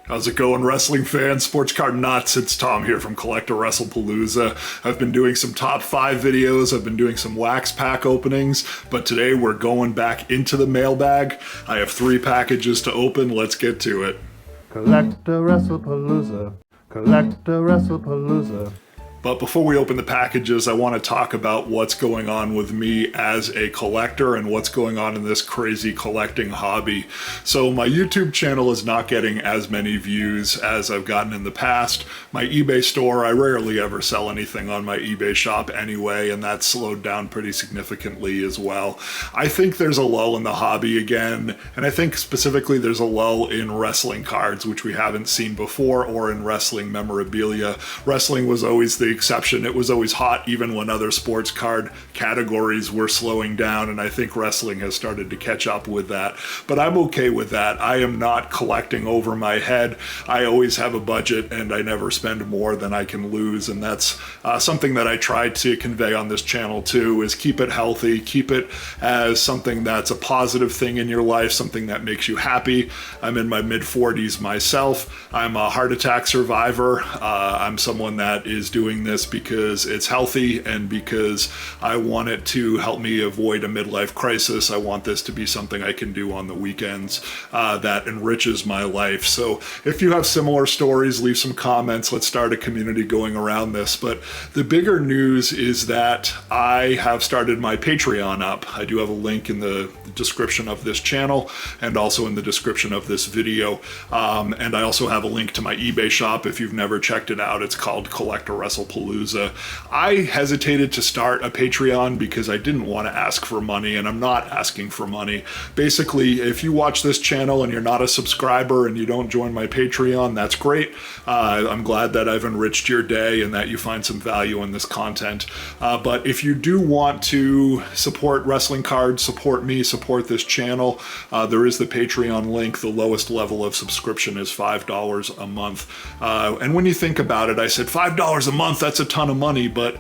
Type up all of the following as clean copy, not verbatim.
How's it going, wrestling fans, sports card nuts? It's Tom here from CollectAWrestlePalooza. I've been doing some top 5 videos, I've been doing some wax pack openings, but today we're going back into the mailbag. I have 3 packages to open, let's get to it. CollectAWrestlePalooza, CollectAWrestlePalooza. But before we open the packages, I want to talk about what's going on with me as a collector and what's going on in this crazy collecting hobby. So my YouTube channel is not getting as many views as I've gotten in the past. My eBay store, I rarely ever sell anything on my eBay shop anyway, and that's slowed down pretty significantly as well. I think there's a lull in the hobby again, and I think specifically there's a lull in wrestling cards, which we haven't seen before, or in wrestling memorabilia. Wrestling was always the exception. It was always hot even when other sports card categories were slowing down, and I think wrestling has started to catch up with that. But I'm okay with that. I am not collecting over my head. I always have a budget and I never spend more than I can lose, and that's something that I try to convey on this channel too, is keep it healthy, keep it as something that's a positive thing in your life, something that makes you happy. I'm in my mid-40s myself. I'm a heart attack survivor. I'm someone that is doing this because it's healthy and because I want it to help me avoid a midlife crisis. I want this to be something I can do on the weekends that enriches my life. So if you have similar stories, leave some comments. Let's start a community going around this. But the bigger news is that I have started my Patreon up. I do have a link in the description of this channel and also in the description of this video. And I also have a link to my eBay shop if you've never checked it out. It's called CollectAWrestlePalooza. I hesitated to start a Patreon because I didn't want to ask for money, and I'm not asking for money. Basically, if you watch this channel and you're not a subscriber and you don't join my Patreon, that's great. I'm glad that I've enriched your day and that you find some value in this content. But if you do want to support wrestling cards, support me, support this channel, there is the Patreon link. The lowest level of subscription is $5 a month. And when you think about it, I said $5 a month, that's a ton of money, but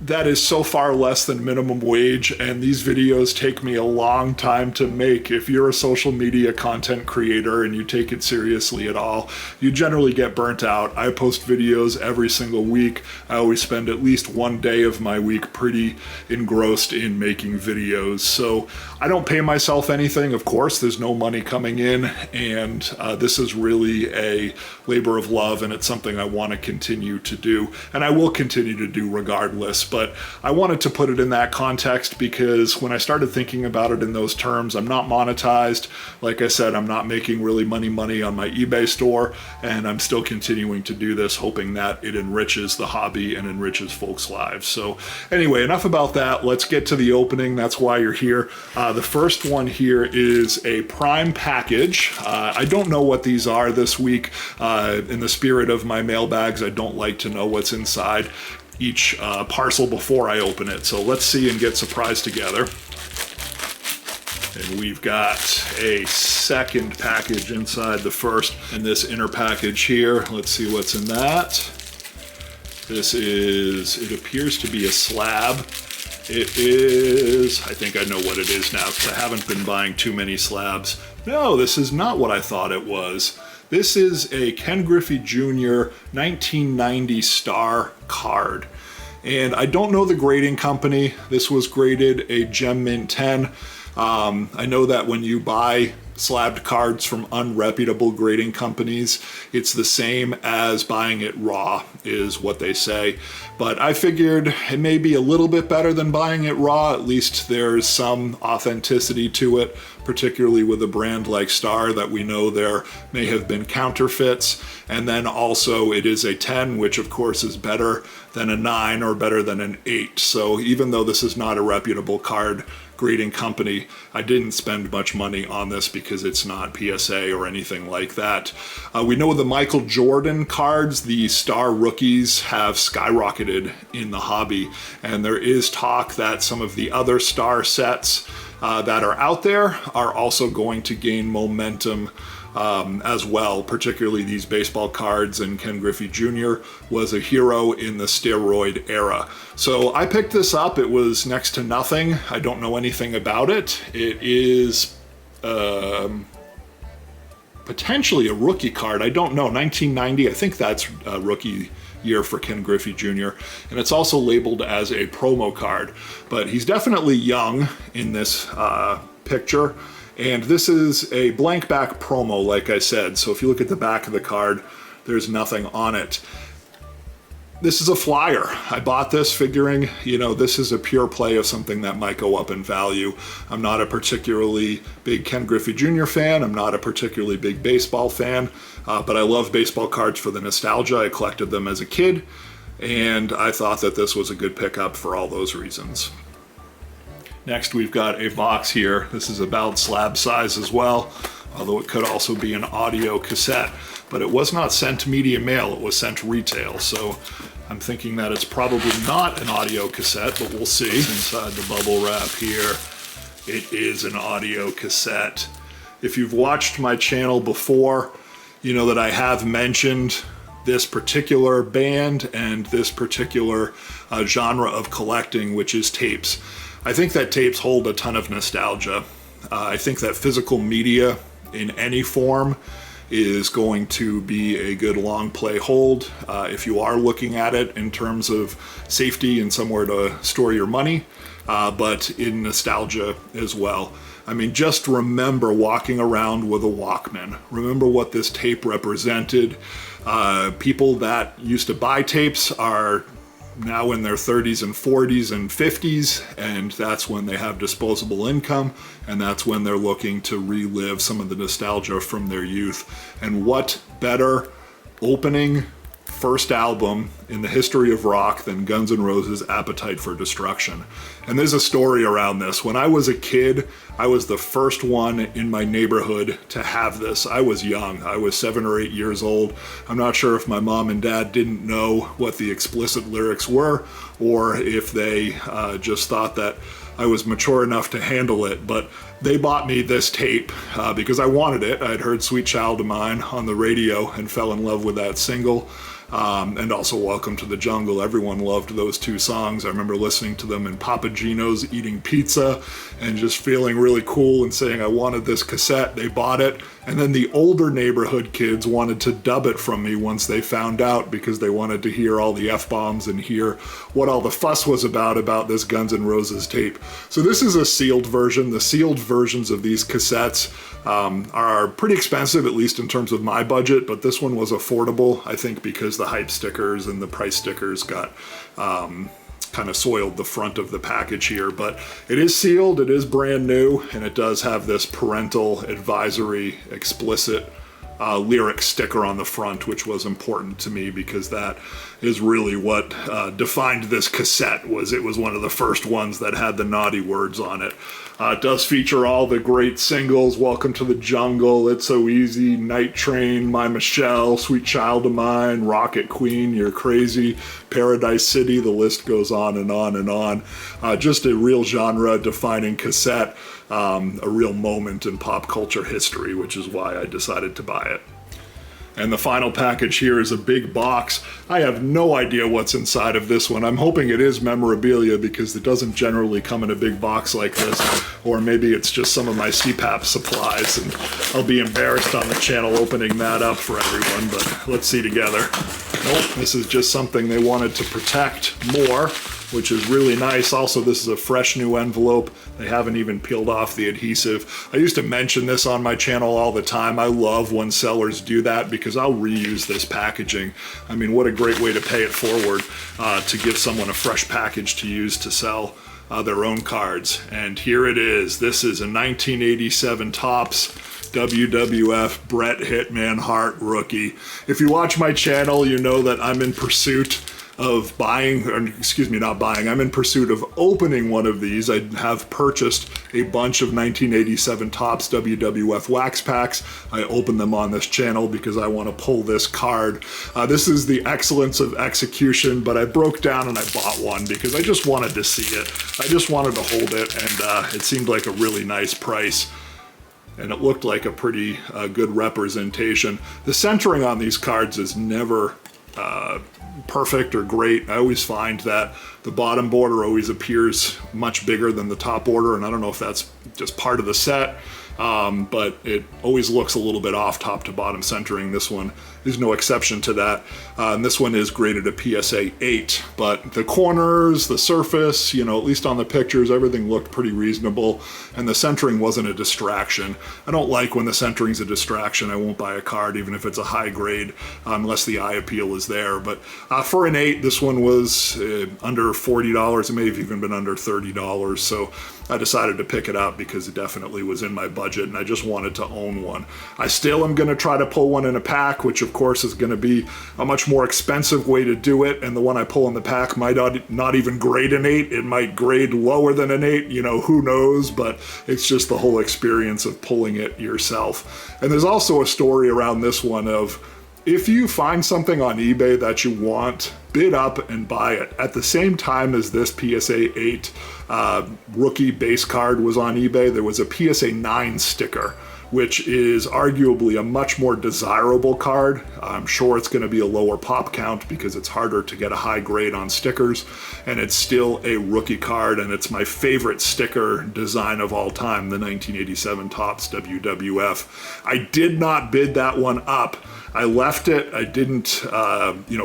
that is so far less than minimum wage, and these videos take me a long time to make. If you're a social media content creator and you take it seriously at all, you generally get burnt out. I post videos every single week. I always spend at least one day of my week pretty engrossed in making videos. So I don't pay myself anything, of course. There's no money coming in, and this is really a labor of love, and it's something I want to continue to do, and I will continue to do regardless. But I wanted to put it in that context because when I started thinking about it in those terms, I'm not monetized. Like I said, I'm not making really money on my eBay store, and I'm still continuing to do this, hoping that it enriches the hobby and enriches folks' lives. So anyway, enough about that. Let's get to the opening. That's why you're here. The first one here is a Prime package. I don't know what these are this week. In the spirit of my mailbags, I don't like to know what's inside each parcel before I open it. So let's see and get surprised together. And we've got a second package inside the first, and this inner package here. Let's see what's in that. This is, it appears to be a slab. It is, I think I know what it is now because I haven't been buying too many slabs. No, this is not what I thought it was. This is a Ken Griffey Jr. 1990 star card. And I don't know the grading company. This was graded a Gem Mint 10. I know that when you buy slabbed cards from unreputable grading companies, it's the same as buying it raw, is what they say. But I figured it may be a little bit better than buying it raw. At least there's some authenticity to it, particularly with a brand like Star that we know there may have been counterfeits. And then also it is a 10, which of course is better than a 9 or better than an 8. So even though this is not a reputable card grading company, I didn't spend much money on this because it's not PSA or anything like that. We know the Michael Jordan cards, the Star rookies, have skyrocketed in the hobby, and there is talk that some of the other Star sets that are out there are also going to gain momentum as well, particularly these baseball cards, and Ken Griffey Jr. was a hero in the steroid era. So I picked this up. It was next to nothing. I don't know anything about it. It is potentially a rookie card. I don't know, 1990, I think that's a rookie year for Ken Griffey Jr. And it's also labeled as a promo card, but he's definitely young in this picture. And this is a blank back promo, like I said. So if you look at the back of the card, there's nothing on it. This is a flyer. I bought this figuring, you know, this is a pure play of something that might go up in value. I'm not a particularly big Ken Griffey Jr. fan. I'm not a particularly big baseball fan, but I love baseball cards for the nostalgia. I collected them as a kid, and I thought that this was a good pickup for all those reasons. Next, we've got a box here. This is about slab size as well, although it could also be an audio cassette. But it was not sent media mail, it was sent retail. So I'm thinking that it's probably not an audio cassette, but we'll see. Inside the bubble wrap here, it is an audio cassette. If you've watched my channel before, you know that I have mentioned this particular band and this particular genre of collecting, which is tapes. I think that tapes hold a ton of nostalgia. I think that physical media in any form is going to be a good long play hold if you are looking at it in terms of safety and somewhere to store your money, but in nostalgia as well. I mean, just remember walking around with a Walkman. Remember what this tape represented. People that used to buy tapes are now in their 30s and 40s and 50s, and that's when they have disposable income, and that's when they're looking to relive some of the nostalgia from their youth. And what better opening first album in the history of rock than Guns N' Roses' Appetite for Destruction. And there's a story around this. When I was a kid, I was the first one in my neighborhood to have this. I was young. I was 7 or 8 years old. I'm not sure if my mom and dad didn't know what the explicit lyrics were, or if they just thought that I was mature enough to handle it, but they bought me this tape because I wanted it. I'd heard Sweet Child of Mine on the radio and fell in love with that single. And also Welcome to the Jungle. Everyone loved those two songs. I remember listening to them in Papa Gino's, eating pizza, and just feeling really cool and saying I wanted this cassette. They bought it, and then the older neighborhood kids wanted to dub it from me once they found out, because they wanted to hear all the F-bombs and hear what all the fuss was about this Guns N' Roses tape. So this is a sealed version. The sealed versions of these cassettes are pretty expensive, at least in terms of my budget, but this one was affordable, I think, because the hype stickers and the price stickers got kind of soiled the front of the package here. But it is sealed, it is brand new, and it does have this parental advisory explicit lyric sticker on the front, which was important to me because that is really what defined this cassette. It was one of the first ones that had the naughty words on it. It does feature all the great singles: Welcome to the Jungle, It's So Easy, Night Train, My Michelle, Sweet Child of Mine, Rocket Queen, You're Crazy, Paradise City. The list goes on and on and on. Just a real genre defining cassette, a real moment in pop culture history, which is why I decided to buy it. And the final package here is a big box. I have no idea what's inside of this one. I'm hoping it is memorabilia, because it doesn't generally come in a big box like this. Or maybe it's just some of my CPAP supplies, and I'll be embarrassed on the channel opening that up for everyone, but let's see together. Nope, this is just something they wanted to protect more, which is really nice. Also, this is a fresh new envelope. They haven't even peeled off the adhesive. I used to mention this on my channel all the time. I love when sellers do that, because I'll reuse this packaging. I mean, what a great way to pay it forward, to give someone a fresh package to use to sell their own cards. And here it is. This is a 1987 Topps WWF Bret Hitman Hart rookie. If you watch my channel, you know that I'm in pursuit of buying, or excuse me, not buying, I'm in pursuit of opening one of these. I have purchased a bunch of 1987 Topps WWF wax packs. I opened them on this channel because I want to pull this card. This is the excellence of execution, but I broke down and I bought one because I just wanted to see it. I just wanted to hold it, and it seemed like a really nice price. And it looked like a pretty good representation. The centering on these cards is never perfect or great. I always find that the bottom border always appears much bigger than the top border, and I don't know if that's just part of the set. but it always looks a little bit off top to bottom centering. This one is no exception to that. And this one is graded a PSA 8, but the corners, the surface, you know, at least on the pictures, everything looked pretty reasonable, and the centering wasn't a distraction. I don't like when the centering's a distraction. I won't buy a card even if it's a high grade unless the eye appeal is there. But for an 8, this one was under $40. It may have even been under $30. So I decided to pick it up because it definitely was in my budget and I just wanted to own one. I still am going to try to pull one in a pack, which of course is going to be a much more expensive way to do it, and the one I pull in the pack might not even grade an 8. It might grade lower than an 8, you know, who knows, but it's just the whole experience of pulling it yourself. And there's also a story around this one of, if you find something on eBay that you want, bid up and buy it. At the same time as this PSA 8 rookie base card was on eBay, there was a PSA 9 sticker, which is arguably a much more desirable card. I'm sure it's going to be a lower pop count because it's harder to get a high grade on stickers, and it's still a rookie card, and it's my favorite sticker design of all time, the 1987 Topps WWF. I did not bid that one up. I left it. I didn't,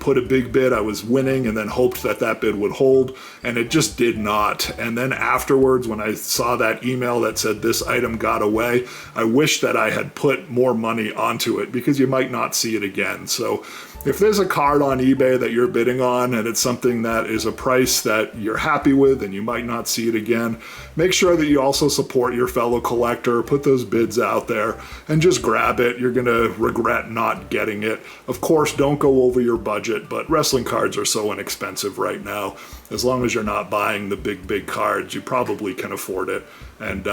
put a big bid. I was winning and then hoped that that bid would hold, and it just did not. And then afterwards, when I saw that email that said this item got away, I wish that I had put more money onto it because you might not see it again. So if there's a card on eBay that you're bidding on and it's something that is a price that you're happy with and you might not see it again, make sure that you also support your fellow collector, put those bids out there, and just grab it. You're going to regret not getting it. Of course, don't go over your budget, but wrestling cards are so inexpensive right now. As long as you're not buying the big cards, you probably can afford it. And,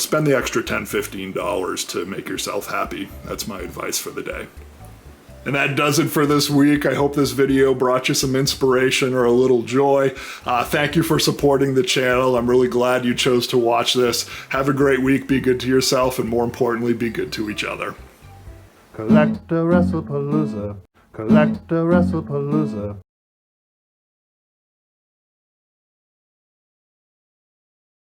spend the extra $10, $15 to make yourself happy. That's my advice for the day. And that does it for this week. I hope this video brought you some inspiration or a little joy. Thank you for supporting the channel. I'm really glad you chose to watch this. Have a great week. Be good to yourself, and more importantly, be good to each other. CollectAWrestlePalooza. CollectAWrestlePalooza.